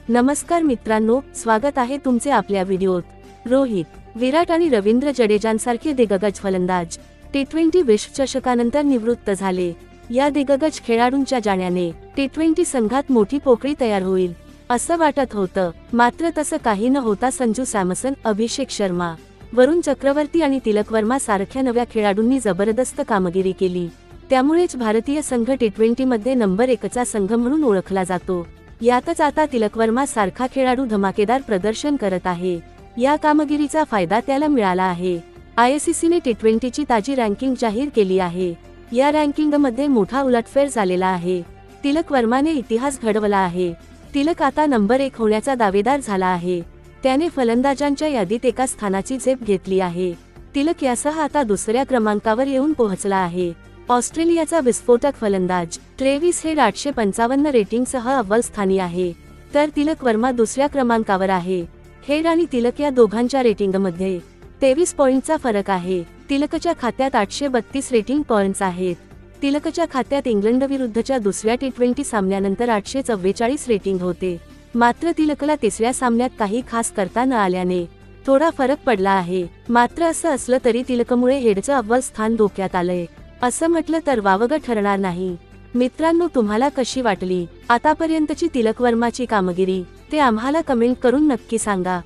नमस्कार मित्रांनो, स्वागत आहे तुमचे आपल्या व्हिडिओत। रोहित, विराट आणि रवींद्र जडेजांसारखे दिग्गज फलंदाज टी20 विश्वचषकानंतर निवृत्त झाले। या दिग्गज खेळाडूंच्या जाण्याने टी20 संघात मोठी पोकळी तयार होईल असं वाटत होतं, मात्र तसं काही न होता संजू सॅमसन, अभिषेक शर्मा, वरुण चक्रवर्ती आणि तिलक वर्मा सारख्या नव्या खेळाडूंनी जबरदस्त कामगिरी केली। त्यामुळेच भारतीय संघ टी20 मध्ये नंबर 1चा संघ म्हणून ओळखला जातो। यातच आता तिलक वर्मा सारखा खेळाडू धमाकेदार प्रदर्शन करत आहे। या कामगिरीचा फायदा त्याला मिळाला आहे। आयसीसीने टी20ची ताजी रँकिंग जाहीर केली आहे। या रँकिंगमध्ये मोठा उलटफेर झालेला आहे। तिलक वर्माने इतिहास घडवला आहे। तिलक आता नंबर 1 होण्याचा दावेदार झाला आहे। त्याने फलंदाजांच्या यादीत एका स्थानाची झेप घेतली आहे। तिलक यासह आता दुसऱ्या क्रमांकावर येऊन पोहोचला आहे। ऑस्ट्रेलियाचा विस्फोटक फलंदाज ट्रेव्हिस हेड 855 रेटिंगसह अव्वल स्थानी आहे, तर तिलक वर्मा दुसऱ्या क्रमांकावर आहे। हेड आणि तिलक या दोघांच्या रेटिंगमध्ये 23 पॉइंटचा फरक आहे। तिलकच्या खात्यात 832 रेटिंग पॉइंट्स आहेत। तिलकच्या खात्यात इंग्लंडविरुद्धच्या दुसऱ्या टी20 सामन्यानंतर 844 रेटिंग होते, मात्र तिलकला तिसऱ्या सामन्यात काही खास करता न आल्याने थोडा फरक पडला आहे। मात्र असं असलं तरी तिलकमुळे हेडचं अव्वल स्थान धोक्यात आलंय असं म्हटलं तर वावगं ठरणार नाही। मित्रांनो, तुम्हाला कशी वाटली आतापर्यंतची तिलक वर्माची कामगिरी ते आम्हाला कमेंट करून नक्की सांगा।